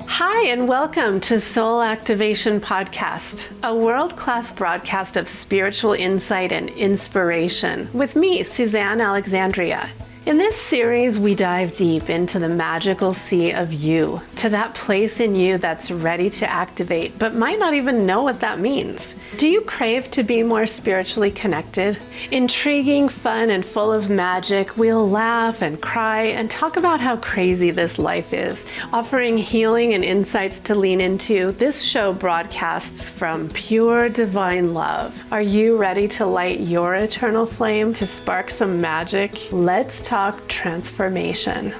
Hi, and welcome to Soul Activation Podcast, a world-class broadcast of spiritual insight and inspiration with me, Suzanne Alexandria. In this series, we dive deep into the magical sea of you, to that place in you that's ready to activate, but might not even know what that means. Do you crave to be more spiritually connected? Intriguing, fun, and full of magic, we'll laugh and cry and talk about how crazy this life is, offering healing and insights to lean into. This show broadcasts from pure divine love. Are you ready to light your eternal flame, to spark some magic? Let's talk transformation.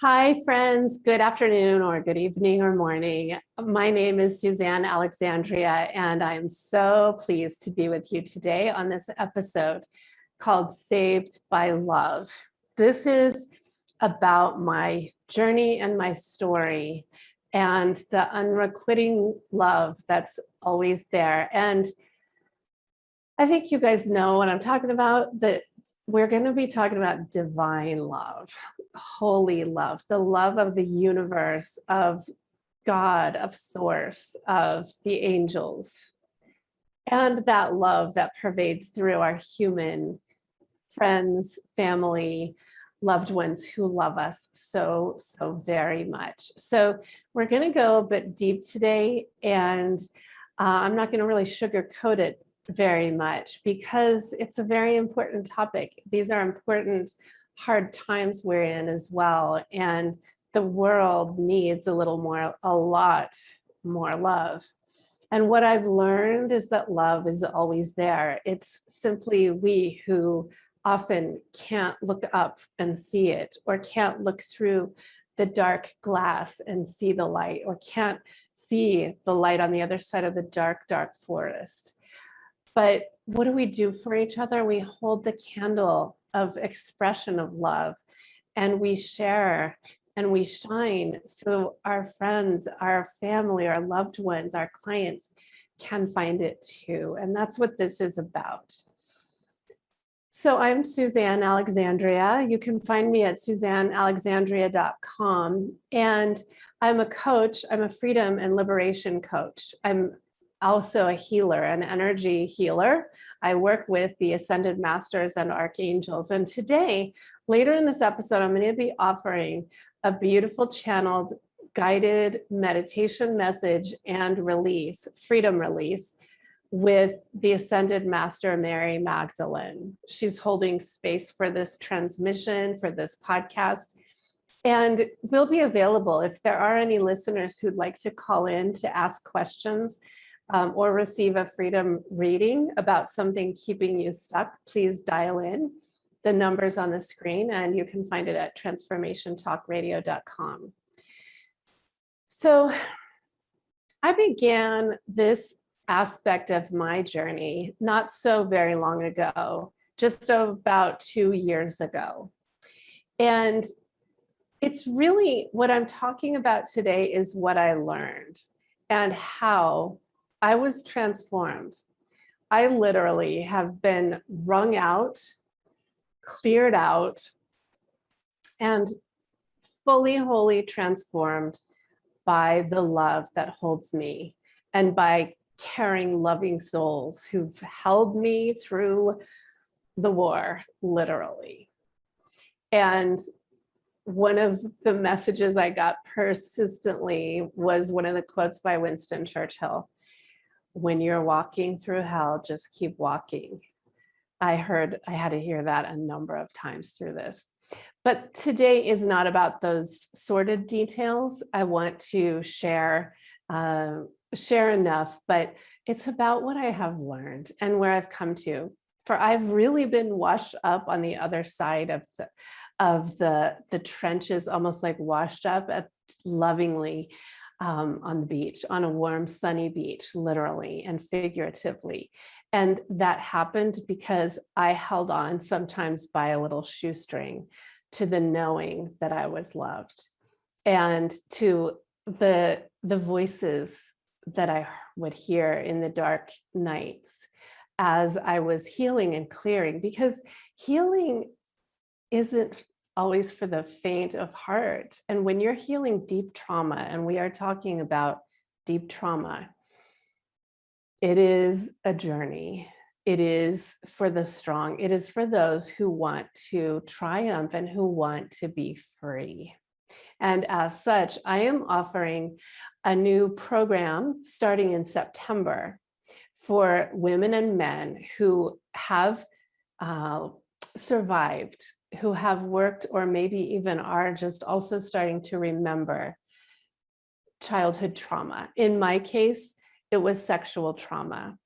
Hi, friends. Good afternoon or good evening or morning. My name is Suzanne Alexandria, and I'm so pleased to be with you today on this episode called Saved by Love. This is about my journey and my story and the unrequiting love that's always there. And I think you guys know what I'm talking about, that we're going to be talking about divine love, holy love, the love of the universe, of God, of Source, of the angels, and that love that pervades through our human friends, family, loved ones who love us so very much. So we're going to go a bit deep today, and I'm not going to really sugarcoat it very much because it's a very important topic. These are important, hard times we're in as well. And the world needs a lot more love. And what I've learned is that love is always there. It's simply we who often can't look up and see it, or can't look through the dark glass and see the light, or can't see the light on the other side of the dark forest. But what do we do for each other? We hold the candle of expression of love, and we share and we shine so our friends, our family, our loved ones, our clients can find it too. And that's what this is about. So I'm Suzanne Alexandria. You can find me at suzannealexandria.com. And I'm a coach. I'm a freedom and liberation coach. I'm also a healer, an energy healer. I work with the ascended masters and archangels. And today, later in this episode, I'm going to be offering a beautiful channeled guided meditation message and release, freedom release, with the ascended master, Mary Magdalene. She's holding space for this transmission, for this podcast. And will be available if there are any listeners who'd like to call in to ask questions, or receive a freedom reading about something keeping you stuck. Please dial in. The number's on the screen, and you can find it at transformationtalkradio.com. So I began this aspect of my journey not so very long ago, just about 2 years ago. And it's really what I'm talking about today is what I learned and how I was transformed. I literally have been wrung out, cleared out, and fully, wholly transformed by the love that holds me and by caring, loving souls who've held me through the war, literally. And one of the messages I got persistently was one of the quotes by Winston Churchill: "When you're walking through hell, just keep walking." I had to hear that a number of times through this. But today is not about those sordid details. I want to share enough, but it's about what I have learned and where I've come to. For I've really been washed up on the other side of the trenches, almost like washed up lovingly on the beach, on a warm, sunny beach, literally and figuratively. And that happened because I held on, sometimes by a little shoestring, to the knowing that I was loved. and to the voices that I would hear in the dark nights as I was healing and clearing, because healing isn't always for the faint of heart. And when you're healing deep trauma, and we are talking about deep trauma, it is a journey. It is for the strong. It is for those who want to triumph and who want to be free. And as such, I am offering a new program starting in September for women and men who have survived, who have worked, or maybe even are just also starting to remember childhood trauma. In my case, it was sexual trauma.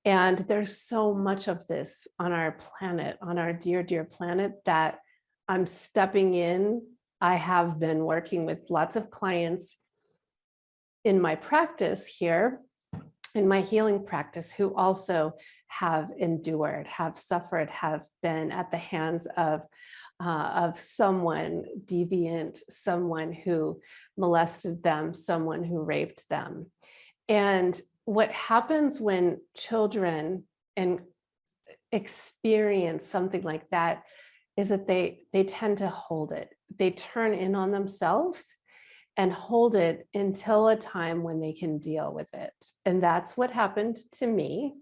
And there's so much of this on our planet, on our dear, dear planet, that I'm stepping in. I have been working with lots of clients in my practice here, in my healing practice, who also have endured, have suffered, have been at the hands of someone deviant, someone who molested them, someone who raped them. And what happens when children experience something like that is that they tend to hold it. They turn in on themselves and hold it until a time when they can deal with it. And that's what happened to me.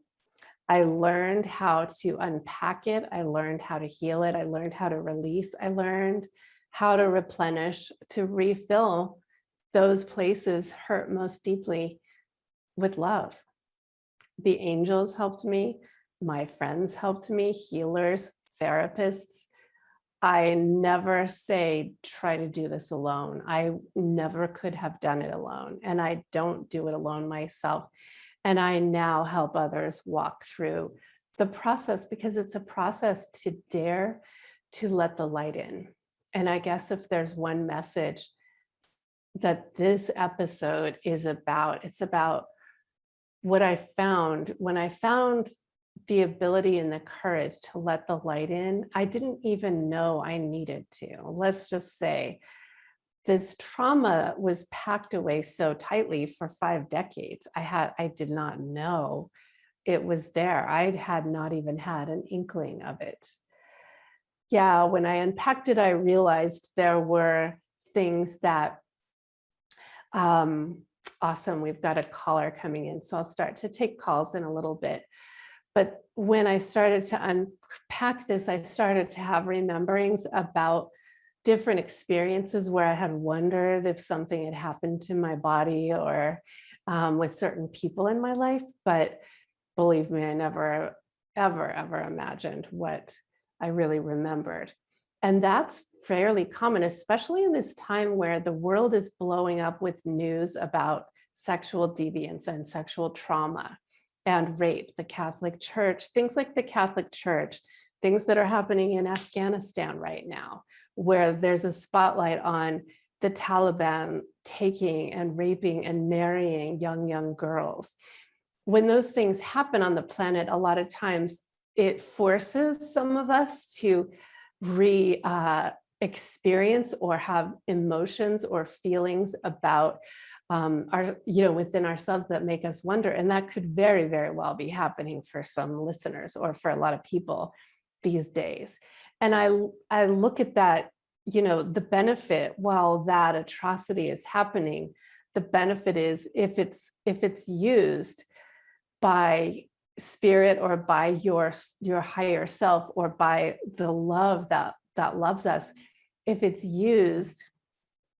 I learned how to unpack it. I learned how to heal it. I learned how to release. I learned how to replenish, to refill those places hurt most deeply with love. The angels helped me. My friends helped me, healers, therapists. I never say, try to do this alone. I never could have done it alone. And I don't do it alone myself. And I now help others walk through the process, because it's a process to dare to let the light in. And I guess if there's one message that this episode is about, it's about what I found when I found the ability and the courage to let the light in. I didn't even know I needed to. Let's just say this trauma was packed away so tightly for 5 decades. I did not know it was there. I had not even had an inkling of it. Yeah, when I unpacked it, I realized there were things that, awesome, we've got a caller coming in, so I'll start to take calls in a little bit. But when I started to unpack this, I started to have rememberings about different experiences where I had wondered if something had happened to my body or with certain people in my life. But believe me, I never, ever, ever imagined what I really remembered. And that's fairly common, especially in this time where the world is blowing up with news about sexual deviance and sexual trauma and rape, the Catholic Church, things like the Catholic Church, things that are happening in Afghanistan right now, where there's a spotlight on the Taliban taking and raping and marrying young girls. When those things happen on the planet, a lot of times it forces some of us to experience or have emotions or feelings about within ourselves that make us wonder. And that could very, very well be happening for some listeners or for a lot of people these days. And I look at that, the benefit, while that atrocity is happening, the benefit is if it's used by spirit or by your higher self or by the love that loves us, if it's used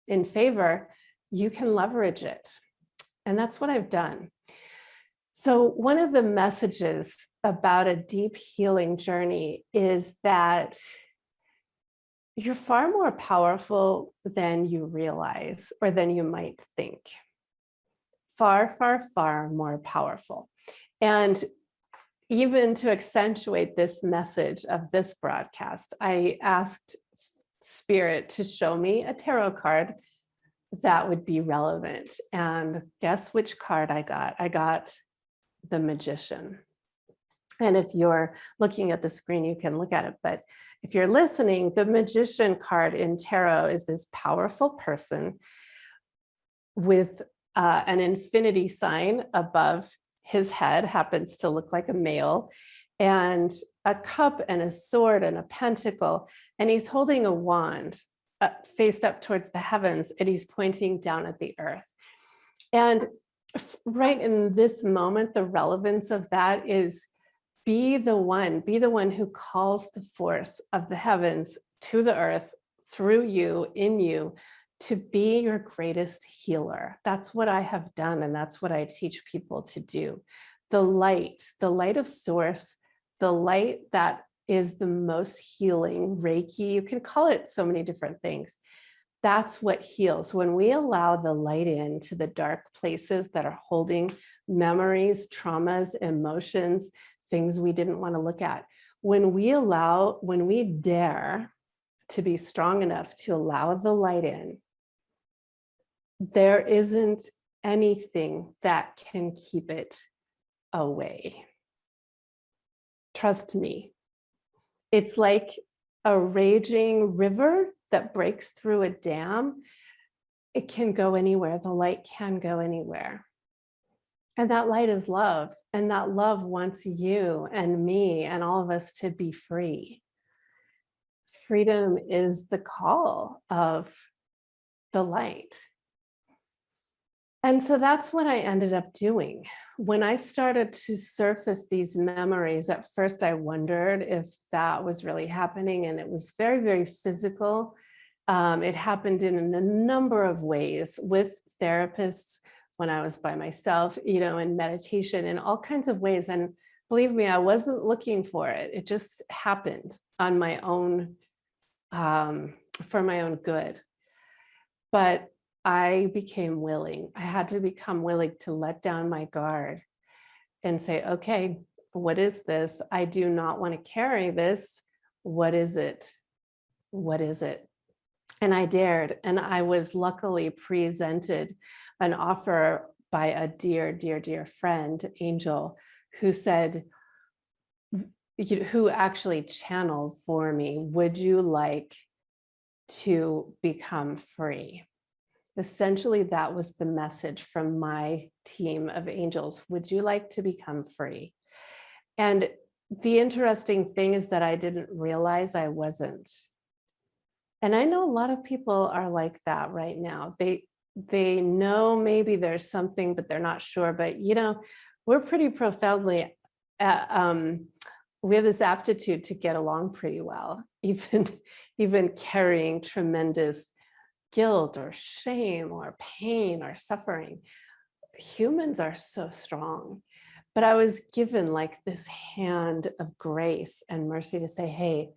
in favor, you can leverage it. And that's what I've done. So one of the messages about a deep healing journey is that you're far more powerful than you realize or than you might think. Far, far, far more powerful. And even to accentuate this message of this broadcast, I asked Spirit to show me a tarot card that would be relevant. And guess which card I got? I got the Magician. And if you're looking at the screen, you can look at it. But if you're listening, the magician card in tarot is this powerful person with an infinity sign above his head, happens to look like a male, and a cup and a sword and a pentacle. And he's holding a wand faced up towards the heavens, and he's pointing down at the earth. And right in this moment, the relevance of that is be the one who calls the force of the heavens to the earth through you, in you, to be your greatest healer. That's what I have done, and that's what I teach people to do. The light of source, the light that is the most healing, Reiki, you can call it so many different things. That's what heals. When we allow the light into the dark places that are holding memories, traumas, emotions, things we didn't want to look at, when we dare to be strong enough to allow the light in, there isn't anything that can keep it away. Trust me. It's like a raging river that breaks through a dam. It can go anywhere. The light can go anywhere. And that light is love. And that love wants you and me and all of us to be free. Freedom is the call of the light. And so that's what I ended up doing. When I started to surface these memories, at first I wondered if that was really happening, and it was very, very physical. It happened in a number of ways with therapists, when I was by myself, in meditation, in all kinds of ways. And believe me, I wasn't looking for it. It just happened on my own, for my own good. But I became willing. I had to become willing to let down my guard and say, okay, what is this? I do not want to carry this. What is it? What is it? And I dared, and I was luckily presented an offer by a dear, dear, dear friend, Angel, who said, who actually channeled for me, would you like to become free? Essentially, that was the message from my team of angels. Would you like to become free? And the interesting thing is that I didn't realize I wasn't. And I know a lot of people are like that right now. They know maybe there's something, but they're not sure. But we're pretty profoundly, we have this aptitude to get along pretty well, even carrying tremendous guilt or shame or pain or suffering. Humans are so strong. But I was given like this hand of grace and mercy to say, hey,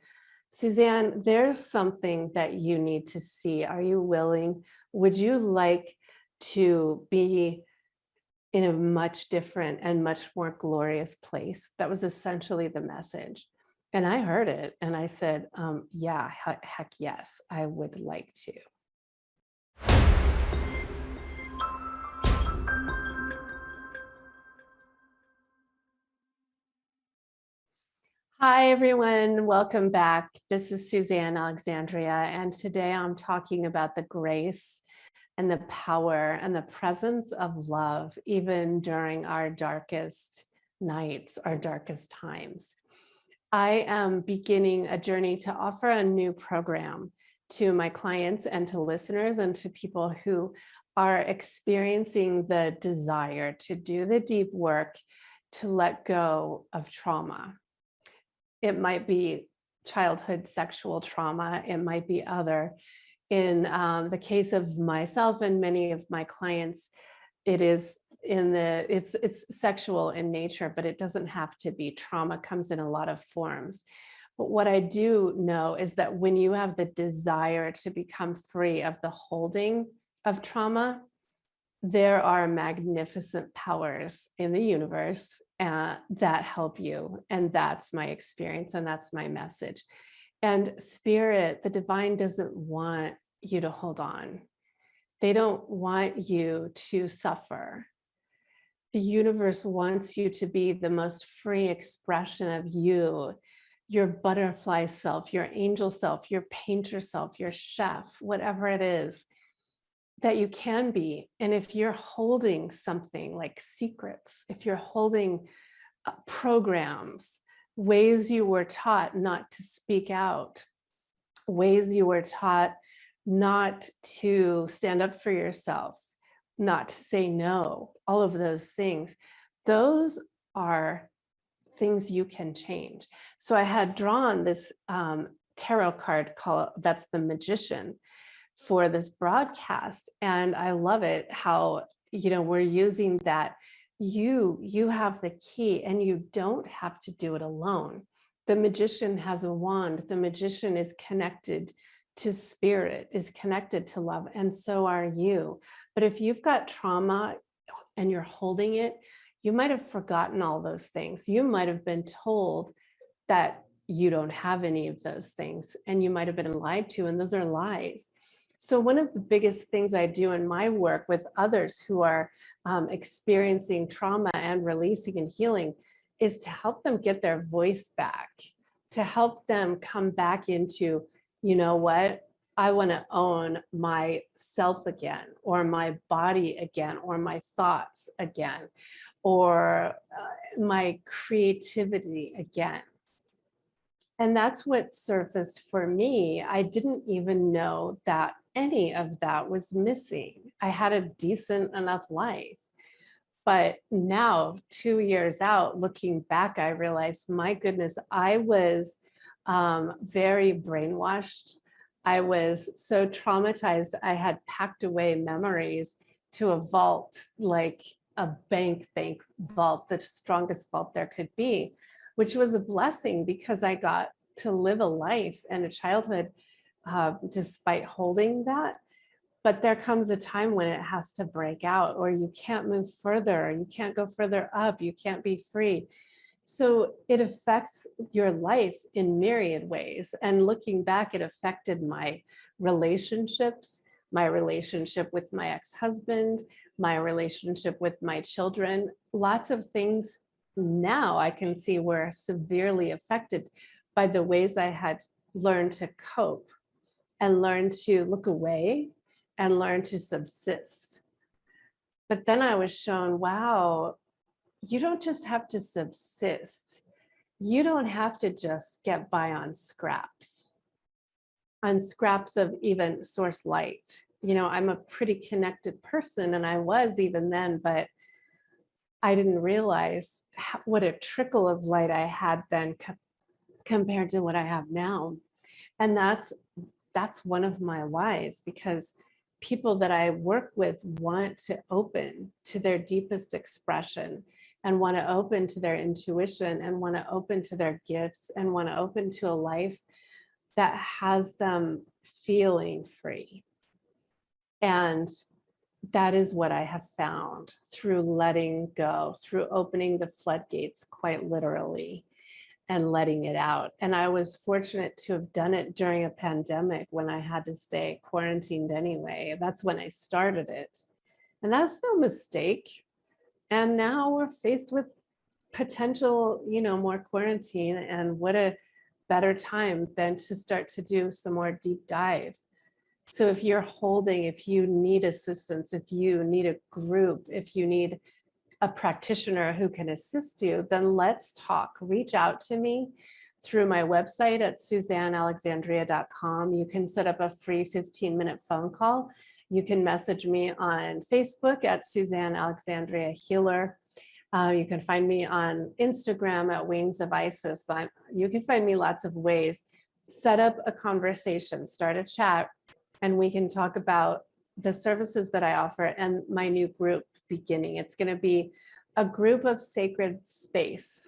Suzanne, there's something that you need to see. Are you willing? Would you like to be in a much different and much more glorious place? That was essentially the message. And I heard it and I said, yeah, heck yes, I would like to. Hi, everyone. Welcome back. This is Suzanne Alexandria, and today I'm talking about the grace and the power and the presence of love, even during our darkest nights, our darkest times. I am beginning a journey to offer a new program to my clients and to listeners and to people who are experiencing the desire to do the deep work to let go of trauma. It might be childhood sexual trauma. It might be other. In the case of myself and many of my clients, it's sexual in nature, but it doesn't have to be. Trauma comes in a lot of forms. But what I do know is that when you have the desire to become free of the holding of trauma, there are magnificent powers in the universe that help you. And that's my experience, and that's my message. And spirit, the divine, doesn't want you to hold on. They don't want you to suffer. The universe wants you to be the most free expression of you, your butterfly self, your angel self, your painter self, your chef, whatever it is that you can be. And if you're holding something like secrets, if you're holding programs, ways you were taught not to speak out, ways you were taught not to stand up for yourself, not to say no, all of those things, those are things you can change. So I had drawn this tarot card called, that's the Magician, for this broadcast. And I love it how, we're using that. You have the key and you don't have to do it alone. The magician has a wand. The magician is connected to spirit, is connected to love, and so are you. But if you've got trauma and you're holding it, you might have forgotten all those things. You might have been told that you don't have any of those things, and you might have been lied to, and those are lies. So one of the biggest things I do in my work with others who are experiencing trauma and releasing and healing is to help them get their voice back, to help them come back into, you know what, I want to own myself again, or my body again, or my thoughts again, or my creativity again. And that's what surfaced for me. I didn't even know that any of that was missing. I had a decent enough life. But now, 2 years out, looking back, I realized, my goodness, I was very brainwashed. I was so traumatized. I had packed away memories to a vault, like a bank vault, the strongest vault there could be, which was a blessing because I got to live a life and a childhood despite holding that. But there comes a time when it has to break out, or you can't move further, you can't go further up, you can't be free. So it affects your life in myriad ways. And looking back, it affected my relationships, my relationship with my ex-husband, my relationship with my children. Lots of things now I can see were severely affected by the ways I had learned to cope and learned to look away and learn to subsist. But then I was shown, wow, you don't just have to subsist. You don't have to just get by on scraps of even source light. I'm a pretty connected person, and I was even then, but I didn't realize what a trickle of light I had then compared to what I have now. And that's one of my whys, because people that I work with want to open to their deepest expression, and want to open to their intuition, and want to open to their gifts, and want to open to a life that has them feeling free. And that is what I have found through letting go, through opening the floodgates, quite literally, and letting it out. And I was fortunate to have done it during a pandemic when I had to stay quarantined anyway. That's when I started it. And that's no mistake. And now we're faced with potential, more quarantine. And what a better time than to start to do some more deep dive. So if you're holding, if you need assistance, if you need a group, if you need a practitioner who can assist you, then let's talk. Reach out to me through my website at SuzanneAlexandria.com. You can set up a free 15-minute phone call. You can message me on Facebook at Suzanne Alexandria Healer. You can find me on Instagram at Wings of Isis. You can find me lots of ways. Set up a conversation, start a chat, and we can talk about the services that I offer and my new group beginning. It's going to be a group of sacred space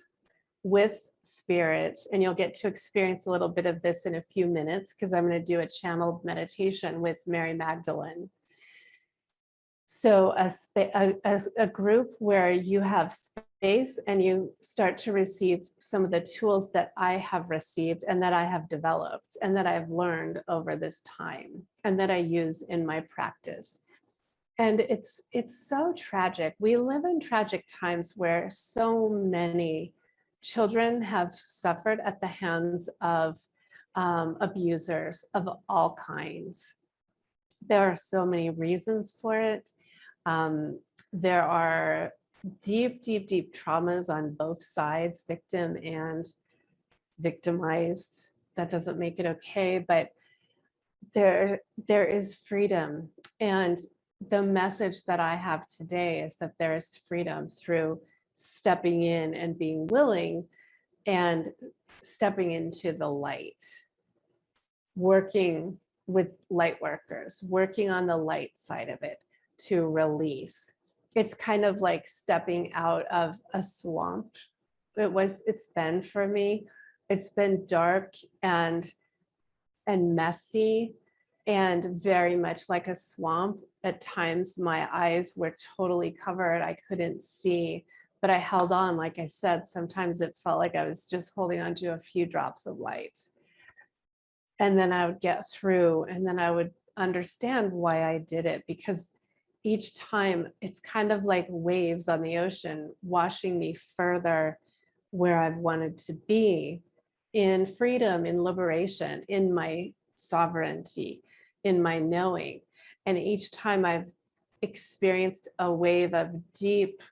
with spirit, and you'll get to experience a little bit of this in a few minutes, because I'm going to do a channeled meditation with Mary Magdalene. So a group where you have space and you start to receive some of the tools that I have received and that I have developed and that I've learned over this time and that I use in my practice. And it's so tragic. We live in tragic times where so many children have suffered at the hands of abusers of all kinds. There are so many reasons for it. There are deep, deep, deep traumas on both sides, victim and victimized. That doesn't make it okay, but there is freedom. And the message that I have today is that there is freedom through stepping in and being willing and stepping into the light, working with light workers, working on the light side of it to release. It's kind of like stepping out of a swamp. It's been for me. It's been dark and messy and very much like a swamp. At times my eyes were totally covered. I couldn't see, but I held on. Like I said, sometimes it felt like I was just holding on to a few drops of light. And then I would get through, and then I would understand why I did it, because each time it's kind of like waves on the ocean washing me further where I've wanted to be, in freedom, in liberation, in my sovereignty, in my knowing. And each time I've experienced a wave of deep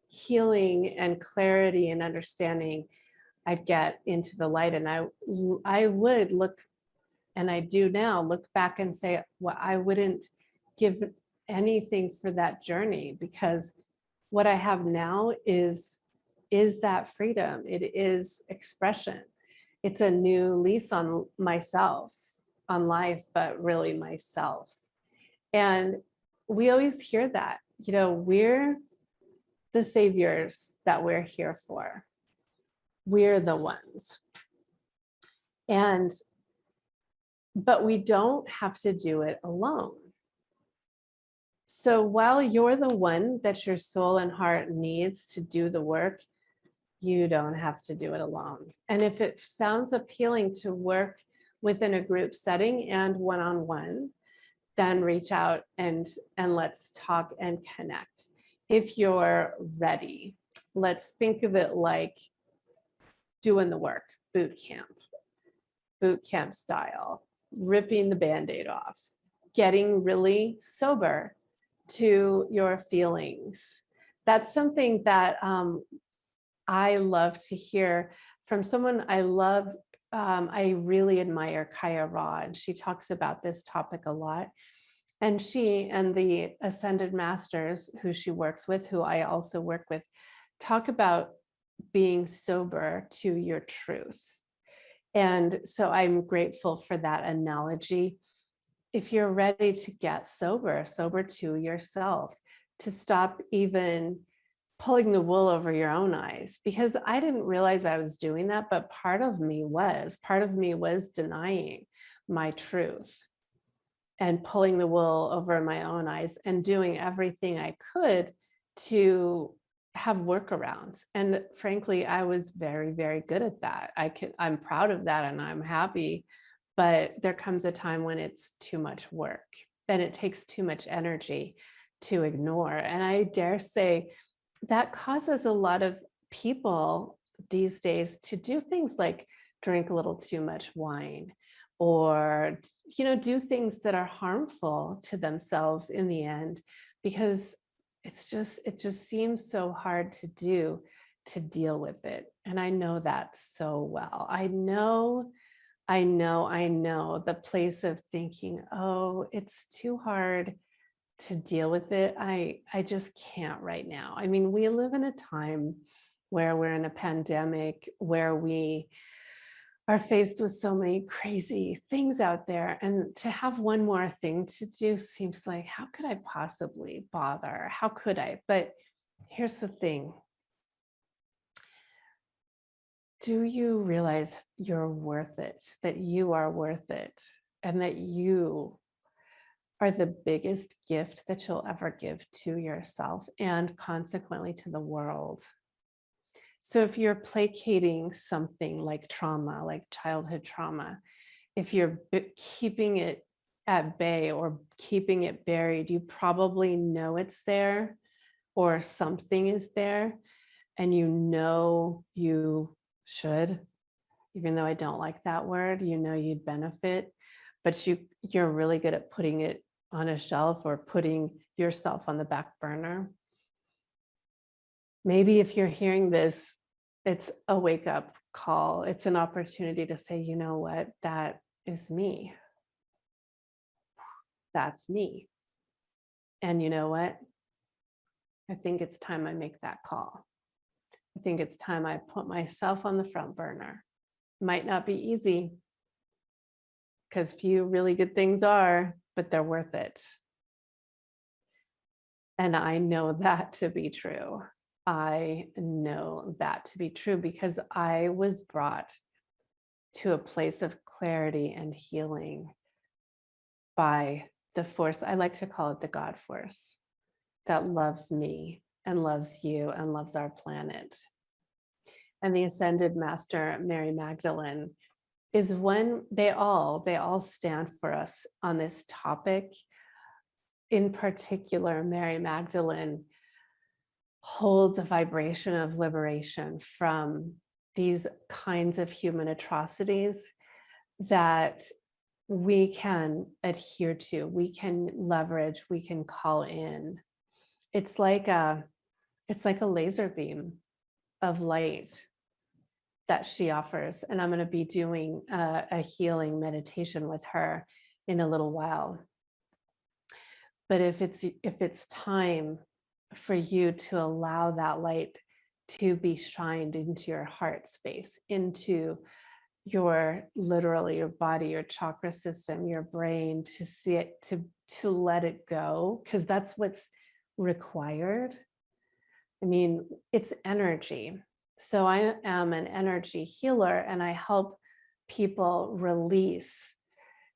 healing and clarity and understanding, I'd get into the light, and I would look, and I do now, look back and say, well, I wouldn't give anything for that journey, because what I have now is that freedom. It is expression. It's a new lease on myself, on life, but really myself. And we always hear that, we're the saviors that we're here for. We're the ones. But we don't have to do it alone. So while you're the one that your soul and heart needs to do the work, you don't have to do it alone. And if it sounds appealing to work within a group setting and one-on-one, then reach out and let's talk and connect. If you're ready, let's think of it like doing the work, boot camp style, ripping the Band-Aid off, getting really sober to your feelings. That's something that I love to hear from someone I love. I really admire Kaya Rod. She talks about this topic a lot. And she and the Ascended Masters who she works with, who I also work with, talk about being sober to your truth. And so I'm grateful for that analogy. If you're ready to get sober to yourself, to stop even pulling the wool over your own eyes, because I didn't realize I was doing that, but part of me was denying my truth and pulling the wool over my own eyes and doing everything I could to have workarounds. And frankly, I was very, very good at that. I'm proud of that and I'm happy, but there comes a time when it's too much work and it takes too much energy to ignore. And I dare say that causes a lot of people these days to do things like drink a little too much wine, or do things that are harmful to themselves in the end, because it just seems so hard to deal with it. And I know that so well. I know the place of thinking, oh, it's too hard to deal with it. I just can't right now. I mean, we live in a time where we're in a pandemic, where we are faced with so many crazy things out there. And to have one more thing to do seems like, how could I possibly bother? How could I? But here's the thing. Do you realize you're worth it, that you are worth it, and that you are the biggest gift that you'll ever give to yourself and consequently to the world? So if you're placating something like trauma, like childhood trauma, if you're keeping it at bay or keeping it buried, you probably know it's there or something is there, and you should, even though I don't like that word, you'd benefit, but you're really good at putting it on a shelf or putting yourself on the back burner. Maybe if you're hearing this, it's a wake-up call. It's an opportunity to say, you know what, that is me. That's me. And you know what? I think it's time I make that call. I think it's time I put myself on the front burner. Might not be easy, because few really good things are, but they're worth it. And I know that to be true. I know that to be true because I was brought to a place of clarity and healing by the force, I like to call it the God force, that loves me and loves you and loves our planet. And the Ascended Master, Mary Magdalene, is when they all stand for us on this topic. In particular, Mary Magdalene holds a vibration of liberation from these kinds of human atrocities that we can adhere to, we can leverage, we can call in. It's like a laser beam of light that she offers. And I'm going to be doing a healing meditation with her in a little while. But if it's time for you to allow that light to be shined into your heart space, into literally your body, your chakra system, your brain, to see it, to let it go, because that's what's required. I mean, it's energy. So I am an energy healer, and I help people release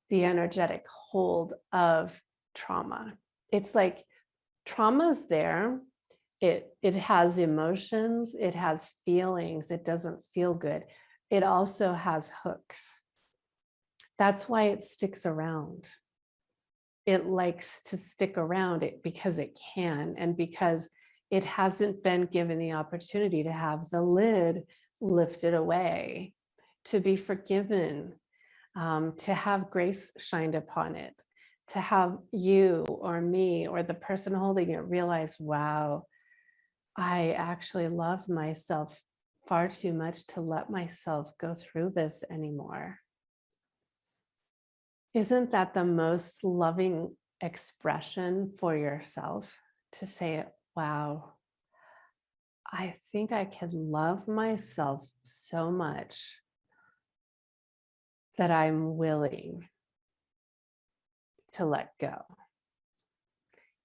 the energetic hold of trauma. It's like trauma's there. It has emotions, it has feelings, it doesn't feel good. It also has hooks. That's why it sticks around. It likes to stick around it because it can, and because it hasn't been given the opportunity to have the lid lifted away, to be forgiven, to have grace shined upon it, to have you or me or the person holding it realize, wow, I actually love myself far too much to let myself go through this anymore. Isn't that the most loving expression for yourself, to say, wow, I think I could love myself so much that I'm willing to let go.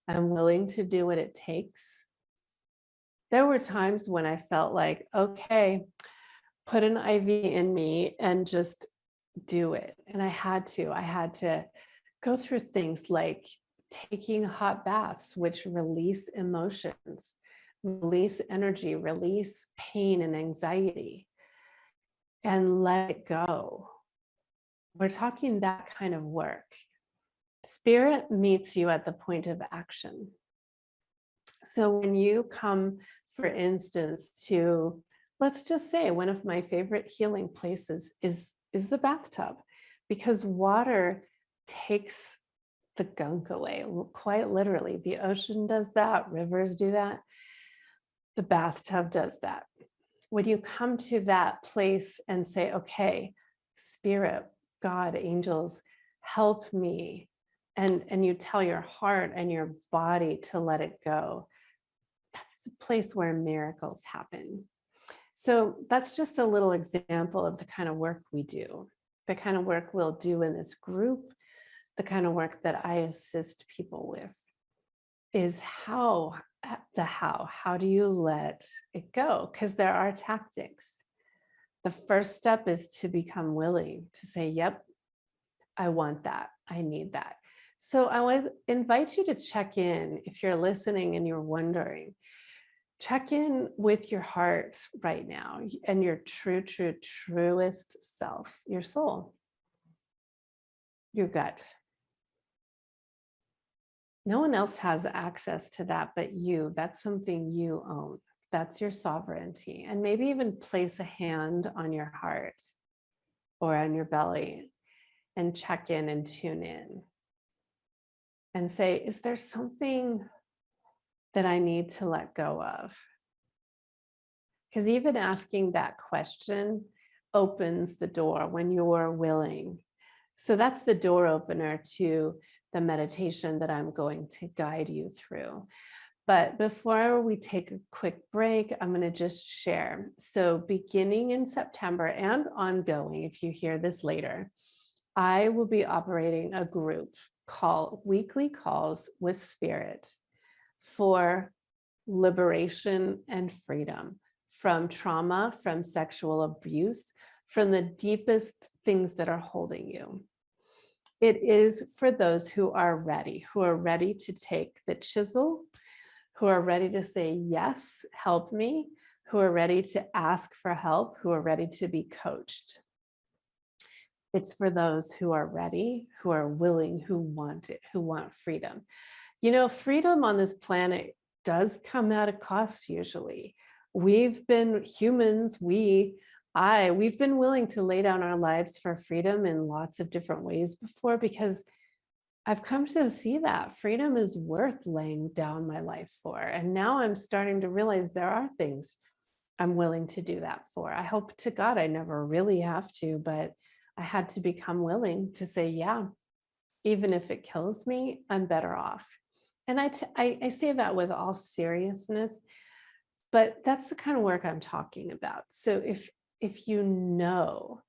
I'm willing to do what it takes. There were times when I felt like, okay, put an IV in me and just do it. And I had to go through things like taking hot baths, which release emotions, release energy, release pain and anxiety, and let it go. We're talking that kind of work. Spirit meets you at the point of action. So when you come, for instance, to, let's just say, one of my favorite healing places is the bathtub, because water takes the gunk away, quite literally. The ocean does that, rivers do that, the bathtub does that. When you come to that place and say, okay, Spirit, God, angels, help me, and you tell your heart and your body to let it go, that's the place where miracles happen. So that's just a little example of the kind of work we do, the kind of work we'll do in this group, the kind of work that I assist people with, is how do you let it go? Because there are tactics. The first step is to become willing to say, yep, I want that, I need that. So I would invite you to check in, if you're listening and you're wondering, check in with your heart right now and your truest self, your soul, your gut. No one else has access to that but you. That's something you own. That's your sovereignty. And maybe even place a hand on your heart or on your belly and check in and tune in and say, is there something that I need to let go of? Because even asking that question opens the door when you're willing. So that's the door opener to the meditation that I'm going to guide you through. But before we take a quick break, I'm going to just share. So beginning in September and ongoing, if you hear this later, I will be operating a group called Weekly Calls with Spirit for liberation and freedom from trauma, from sexual abuse, from the deepest things that are holding you. It is for those who are ready to take the chisel, who are ready to say, yes, help me, who are ready to ask for help, who are ready to be coached. It's for those who are ready, who are willing, who want it, who want freedom. You know, freedom on this planet does come at a cost usually. We've been humans, we've been willing to lay down our lives for freedom in lots of different ways before, because I've come to see that freedom is worth laying down my life for. And now I'm starting to realize there are things I'm willing to do that for. I hope to God I never really have to, but I had to become willing to say, yeah, even if it kills me, I'm better off. And I say that with all seriousness, but that's the kind of work I'm talking about. So if you know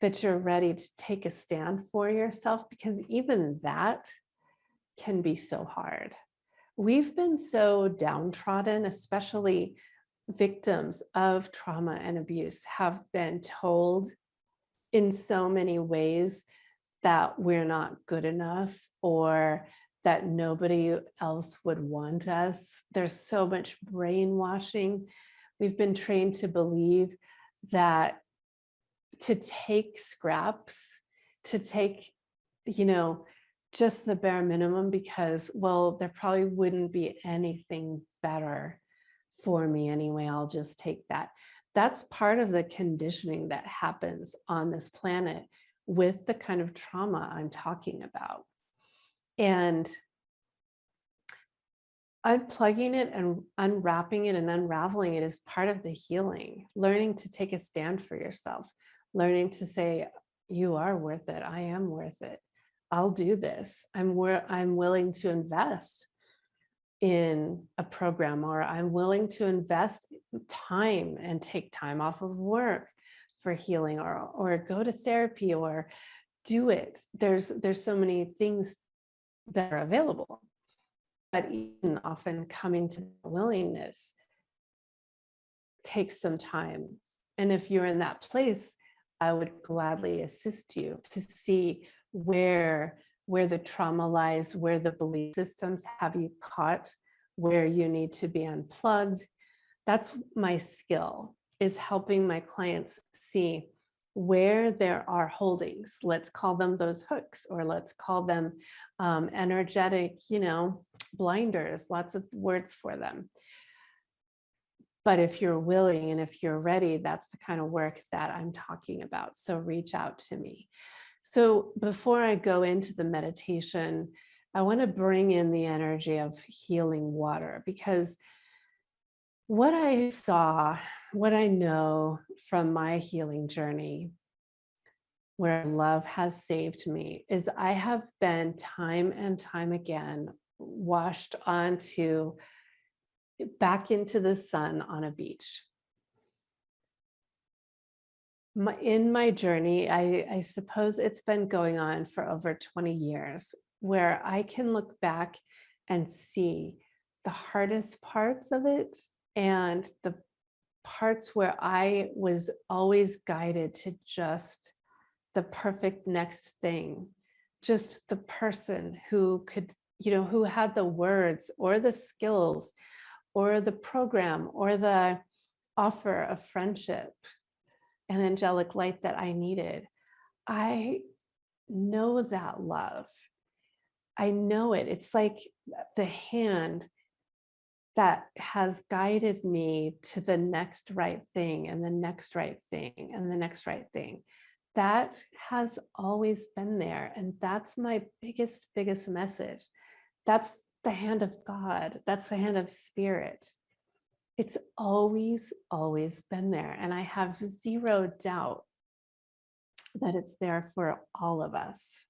that you're ready to take a stand for yourself, because even that can be so hard. We've been so downtrodden, especially victims of trauma and abuse have been told in so many ways that we're not good enough or that nobody else would want us. There's so much brainwashing. We've been trained to believe that to take scraps, to take, just the bare minimum because, well, there probably wouldn't be anything better for me anyway. I'll just take that. That's part of the conditioning that happens on this planet with the kind of trauma I'm talking about. And unplugging it and unwrapping it and unraveling it is part of the healing. Learning to take a stand for yourself, learning to say, you are worth it. I am worth it. I'll do this. I'm willing to invest in a program, or I'm willing to invest time and take time off of work for healing, or go to therapy, or do it. There's so many things that are available, but even often coming to the willingness takes some time. And if you're in that place, I would gladly assist you to see where the trauma lies, where the belief systems have you caught, where you need to be unplugged. That's my skill, is helping my clients see where there are holdings. Let's call them those hooks, or let's call them energetic, blinders, lots of words for them. But if you're willing and if you're ready, that's the kind of work that I'm talking about. So reach out to me. So before I go into the meditation, I want to bring in the energy of healing water, because what I saw, what I know from my healing journey, where love has saved me, is I have been time and time again washed back into the sun on a beach. In my journey, I suppose it's been going on for over 20 years, where I can look back and see the hardest parts of it and the parts where I was always guided to just the perfect next thing, just the person who could, who had the words or the skills or the program or the offer of friendship and angelic light that I needed. I know that love. I know it. It's like the hand that has guided me to the next right thing and the next right thing and the next right thing. That has always been there. And that's my biggest message. That's the hand of God. That's the hand of spirit. It's always been there. And I have zero doubt that it's there for all of us.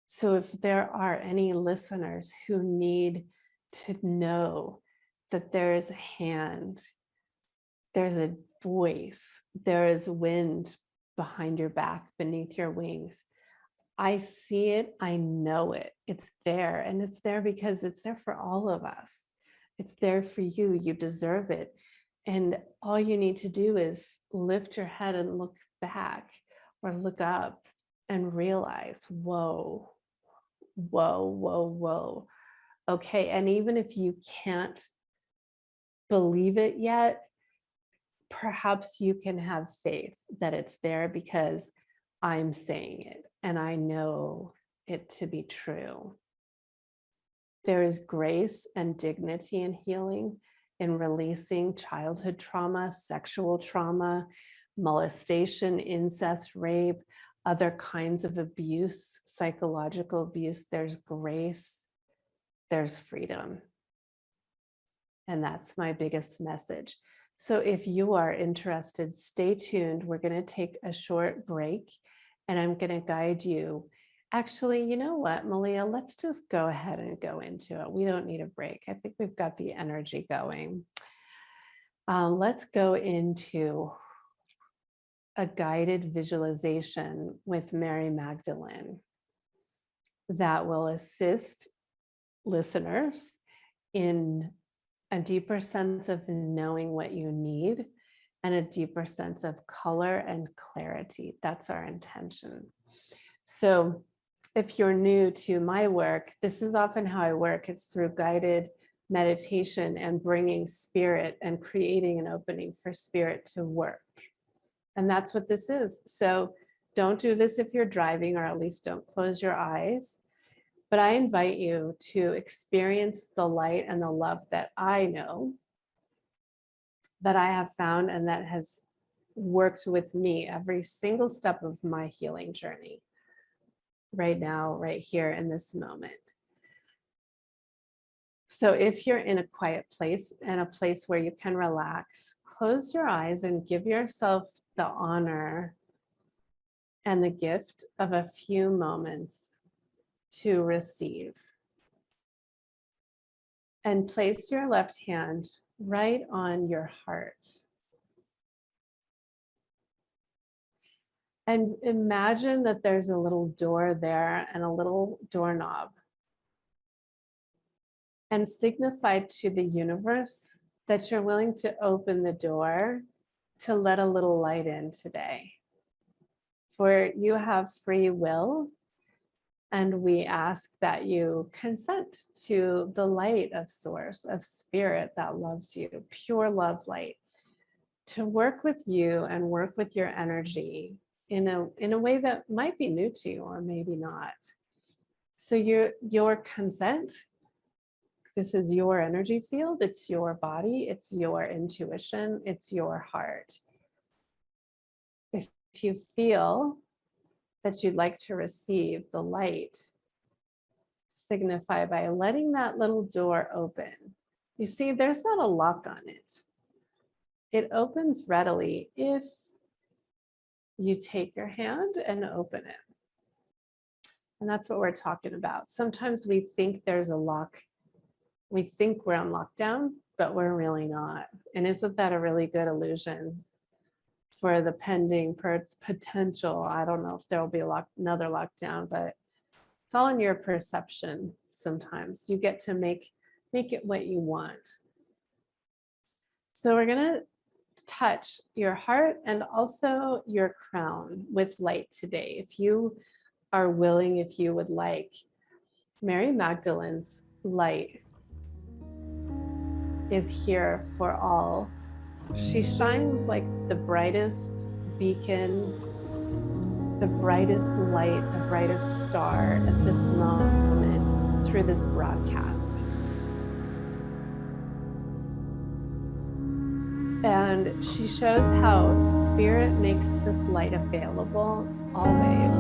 So if there are any listeners who need to know that there is a hand, there's a voice, there is wind behind your back, beneath your wings. I see it, I know it, it's there. And it's there because it's there for all of us. It's there for you, you deserve it. And all you need to do is lift your head and look back or look up and realize, whoa. Okay, and even if you can't believe it yet, perhaps you can have faith that it's there because I'm saying it and I know it to be true. There is grace and dignity in healing, in releasing childhood trauma, sexual trauma, molestation, incest, rape, other kinds of abuse, psychological abuse. There's grace, there's freedom. And that's my biggest message. So if you are interested, stay tuned. We're going to take a short break and I'm going to guide you. Actually, you know what, Malia, let's just go ahead and go into it. We don't need a break. I think we've got the energy going. Let's go into a guided visualization with Mary Magdalene that will assist listeners in a deeper sense of knowing what you need and a deeper sense of color and clarity. That's our intention. So if you're new to my work, this is often how I work. It's through guided meditation and bringing spirit and creating an opening for spirit to work. And that's what this is. So don't do this if you're driving, or at least don't close your eyes. But I invite you to experience the light and the love that I know, that I have found, and that has worked with me every single step of my healing journey. Right now, right here in this moment. So if you're in a quiet place and a place where you can relax, close your eyes and give yourself the honor and the gift of a few moments to receive. And place your left hand right on your heart. And imagine that there's a little door there and a little doorknob. And signify to the universe that you're willing to open the door to let a little light in today. For you have free will, and we ask that you consent to the light of source, of spirit that loves you, pure love light, to work with you and work with your energy in a way that might be new to you or maybe not. So your consent, this is your energy field, it's your body, it's your intuition, it's your heart. If you feel that you'd like to receive the light, signify by letting that little door open. You see, there's not a lock on it. It opens readily if you take your hand and open it. And that's what we're talking about. Sometimes we think there's a lock. We think we're on lockdown, but we're really not. And isn't that a really good illusion for the pending potential? I don't know if there'll be another lockdown, but it's all in your perception sometimes. You get to make it what you want. So we're gonna touch your heart and also your crown with light today. If you are willing, if you would like, Mary Magdalene's light is here for all. She shines like the brightest beacon, the brightest light, the brightest star at this moment. this broadcast. And she shows how Spirit makes this light available always,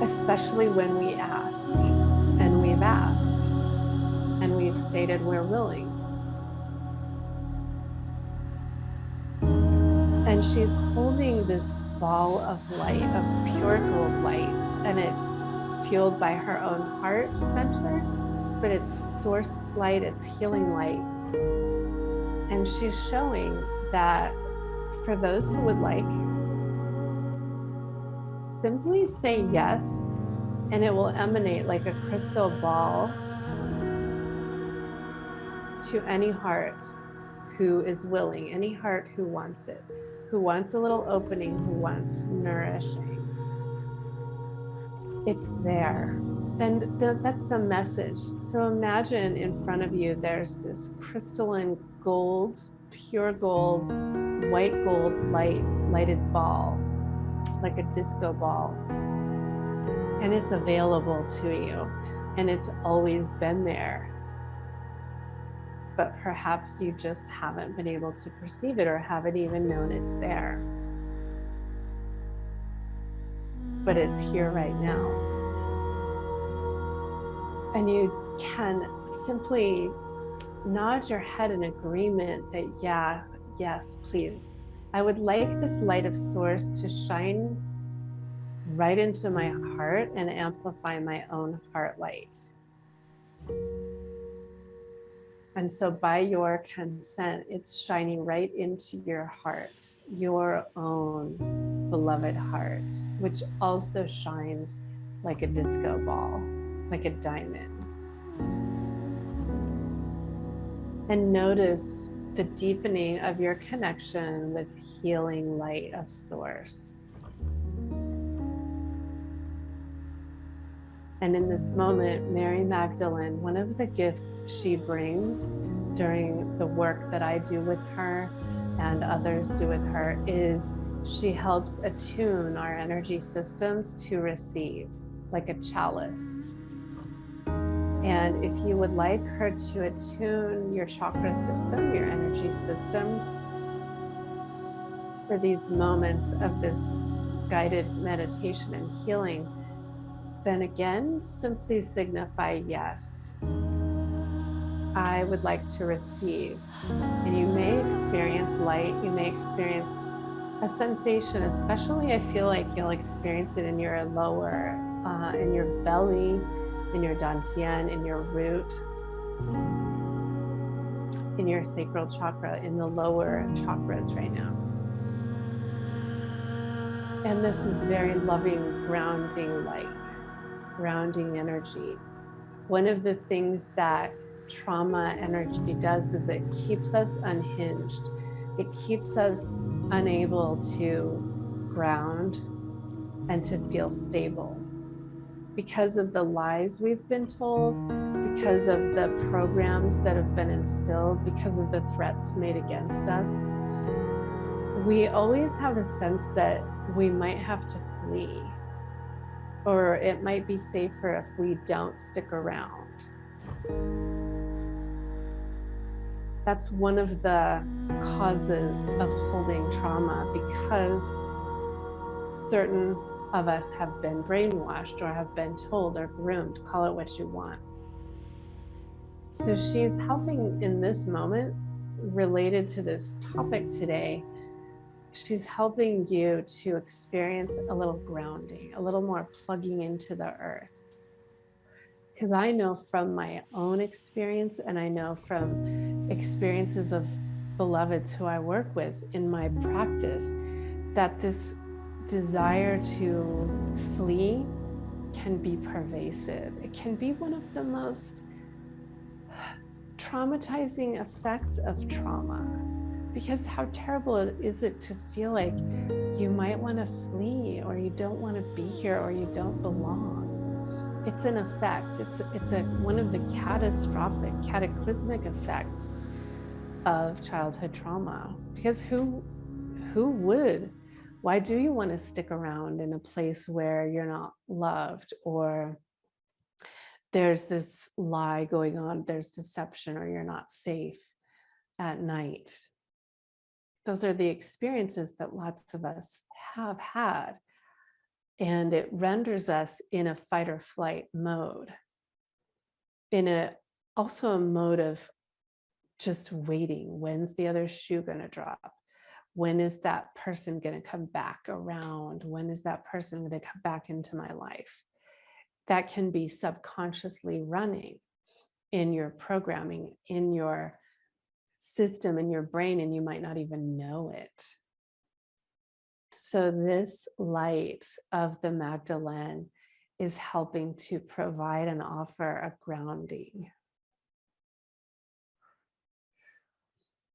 especially when we ask, and we've asked, and we've stated we're willing. And she's holding this ball of light, of pure gold light, and it's fueled by her own heart center, but it's source light, it's healing light. And she's showing that for those who would like, simply say yes, and it will emanate like a crystal ball to any heart who is willing, any heart who wants it, who wants a little opening, who wants nourishing. It's there. And that's the message. So imagine in front of you, there's this crystalline gold, pure gold, white gold lighted ball, like a disco ball. And it's available to you. And it's always been there. But perhaps you just haven't been able to perceive it or haven't even known it's there. But it's here right now. And you can simply nod your head in agreement that, yeah, yes, please. I would like this light of source to shine right into my heart and amplify my own heart light. And so by your consent, it's shining right into your heart, your own beloved heart, which also shines like a disco ball, like a diamond. And notice the deepening of your connection with healing light of source. And in this moment, Mary Magdalene, one of the gifts she brings during the work that I do with her and others do with her is she helps attune our energy systems to receive, like a chalice. And if you would like her to attune your chakra system, your energy system, for these moments of this guided meditation and healing, then again, simply signify yes. I would like to receive. And you may experience light, you may experience a sensation, especially I feel like you'll experience it in your lower, in your belly, in your dantian, in your root, in your sacral chakra, in the lower chakras right now. And this is very loving, grounding light, grounding energy. One of the things that trauma energy does is it keeps us unhinged. It keeps us unable to ground and to feel stable. Because of the lies we've been told, because of the programs that have been instilled, because of the threats made against us, we always have a sense that we might have to flee, or it might be safer if we don't stick around. That's one of the causes of holding trauma, because certain of us have been brainwashed or have been told or groomed, call it what you want. So she's helping in this moment related to this topic today. She's helping you to experience a little grounding, a little more plugging into the earth. Because I know from my own experience, and I know from experiences of beloveds who I work with in my practice, that this desire to flee can be pervasive. It can be one of the most traumatizing effects of trauma, because how terrible is it to feel like you might want to flee, or you don't want to be here, or you don't belong. It's an effect. It's one of the cataclysmic effects of childhood trauma. Because who would? Why do you want to stick around in a place where you're not loved, or there's this lie going on, there's deception, or you're not safe at night. Those are the experiences that lots of us have had. And it renders us in a fight or flight mode, also a mode of just waiting. When's the other shoe going to drop? When is that person going to come back around? When is that person going to come back into my life? That can be subconsciously running in your programming, in your system, in your brain, and you might not even know it. So this light of the Magdalene is helping to provide and offer a grounding.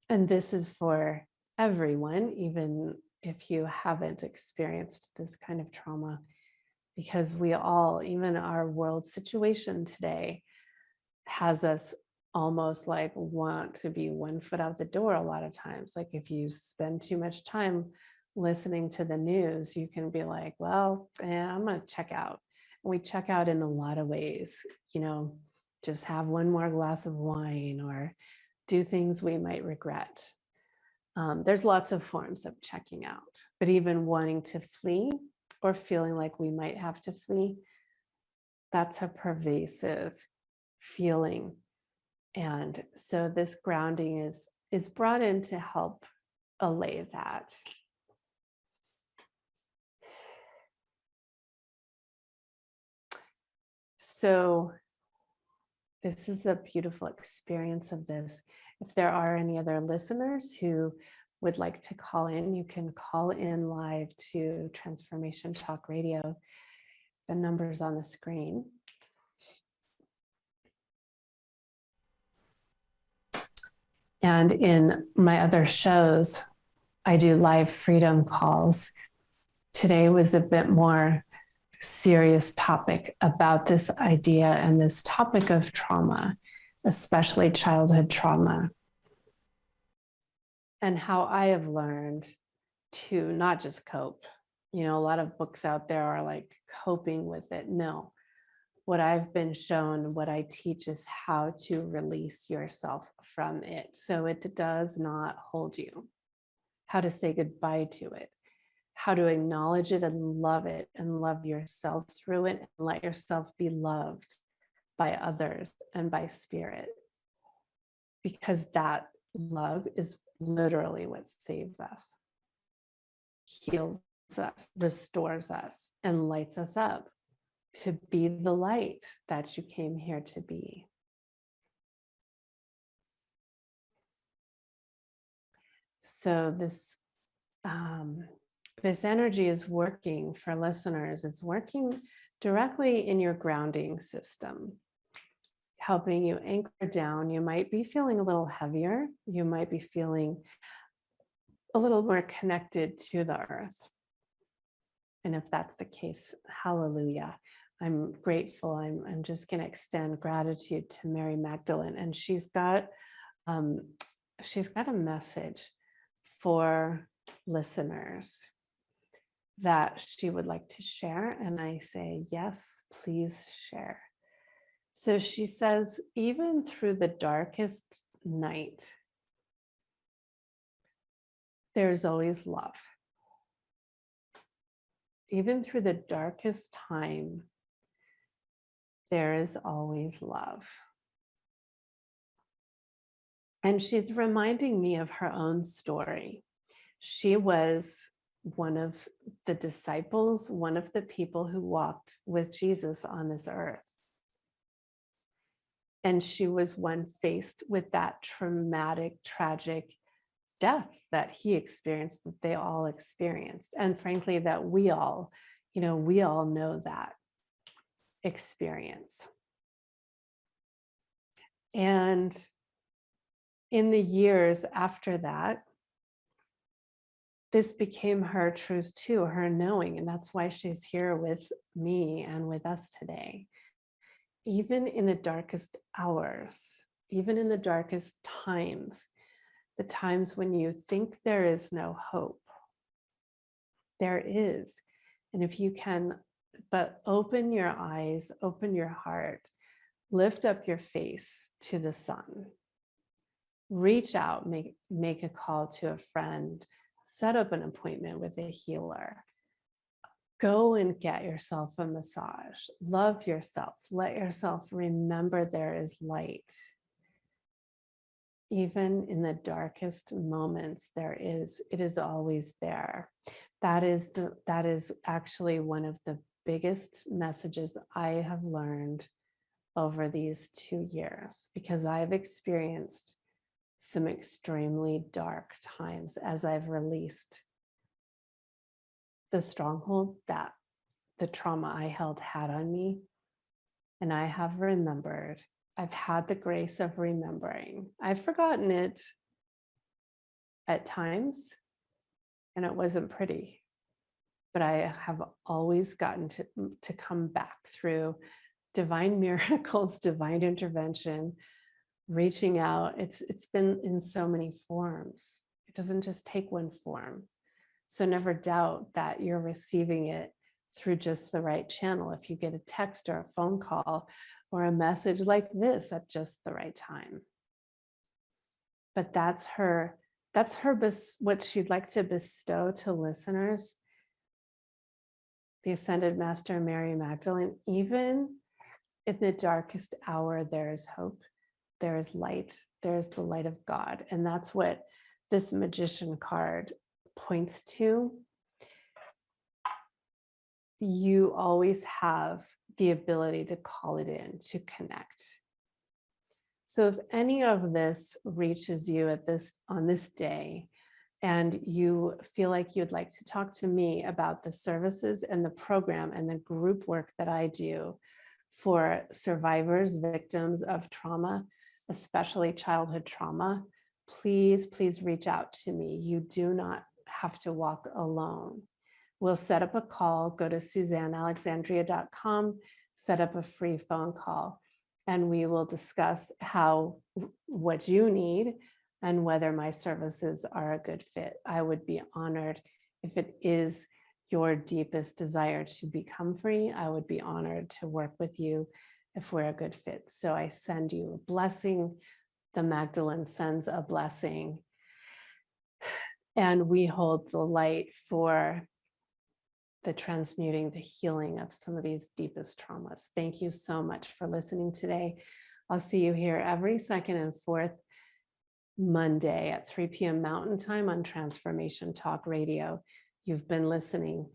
And this is for everyone, even if you haven't experienced this kind of trauma, because we all, even our world situation today, has us almost like want to be one foot out the door a lot of times. Like if you spend too much time listening to the news, you can be like, well, I'm going to check out. And we check out in a lot of ways, just have one more glass of wine or do things we might regret. There's lots of forms of checking out, but even wanting to flee or feeling like we might have to flee, that's a pervasive feeling. And so this grounding is brought in to help allay that. So this is a beautiful experience of this. If there are any other listeners who would like to call in, you can call in live to Transformation Talk Radio. The number's on the screen. And in my other shows, I do live freedom calls. Today was a bit more serious topic about this idea and this topic of trauma, especially childhood trauma, and how I have learned to not just cope. A lot of books out there are like coping with it. No, what I've been shown, what I teach is how to release yourself from it so it does not hold you, how to say goodbye to it, how to acknowledge it and love yourself through it, and let yourself be loved by others and by spirit. Because that love is literally what saves us, heals us, restores us, and lights us up to be the light that you came here to be. So this energy is working for listeners. It's working directly in your grounding system, helping you anchor down. You might be feeling a little heavier. You might be feeling a little more connected to the earth. And if that's the case, hallelujah. I'm grateful. I'm just going to extend gratitude to Mary Magdalene. And she's got a message for listeners that she would like to share. And I say, yes, please share. So she says, even through the darkest night, there's always love. Even through the darkest time, there is always love. And she's reminding me of her own story. She was one of the disciples, one of the people who walked with Jesus on this earth. And she was one faced with that traumatic, tragic death that he experienced, that they all experienced. And frankly, that we all know that experience. And in the years after that, this became her truth too, her knowing. And that's why she's here with me and with us today. Even in the darkest hours, even in the darkest times, the times when you think there is no hope, there is. And if you can but open your eyes, open your heart, Lift up your face to the sun. Reach out, make a call to a friend, set up an appointment with a healer. Go and get yourself a massage. Love yourself. Let yourself remember there is light. Even in the darkest moments, it is always there. That is actually one of the biggest messages I have learned over these 2 years, because I've experienced some extremely dark times as I've released the stronghold that the trauma I held had on me. And I have remembered. I've had the grace of remembering. I've forgotten it at times, and it wasn't pretty, but I have always gotten to come back through divine miracles, divine intervention, reaching out. It's been in so many forms. It doesn't just take one form. So never doubt that you're receiving it through just the right channel. If you get a text or a phone call or a message like this at just the right time. But that's what she'd like to bestow to listeners. The Ascended Master Mary Magdalene, even in the darkest hour, there is hope, there is light, there's the light of God. And that's what this Magician card points to. You always have the ability to call it in, to connect. So if any of this reaches you on this day, and you feel like you'd like to talk to me about the services and the program and the group work that I do for survivors, victims of trauma, especially childhood trauma, please reach out to me. You do not have to walk alone. We'll set up a call. Go to SuzanneAlexandria.com, set up a free phone call, and we will discuss what you need and whether my services are a good fit. I would be honored if it is your deepest desire to become free. I would be honored to work with you if we're a good fit. So I send you a blessing. The Magdalene sends a blessing. And we hold the light for the transmuting, the healing of some of these deepest traumas. Thank you so much for listening today. I'll see you here every second and fourth Monday at 3 p.m. Mountain Time on Transformation Talk Radio. You've been listening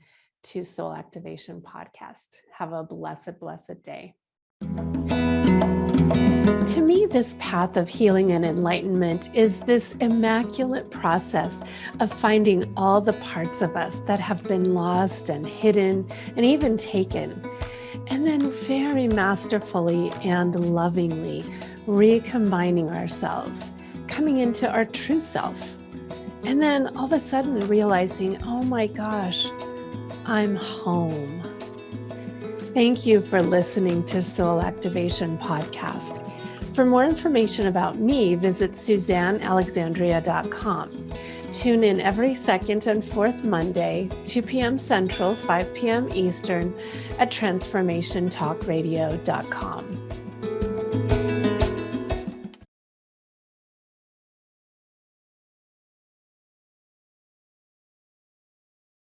to Soul Activation Podcast. Have a blessed, blessed day. To me, this path of healing and enlightenment is this immaculate process of finding all the parts of us that have been lost and hidden and even taken, and then very masterfully and lovingly recombining ourselves, coming into our true self, and then all of a sudden realizing, oh my gosh, I'm home. Thank you for listening to Soul Activation Podcast. For more information about me, visit SuzanneAlexandria.com. Tune in every second and fourth Monday, 2 p.m. Central, 5 p.m. Eastern at TransformationTalkRadio.com.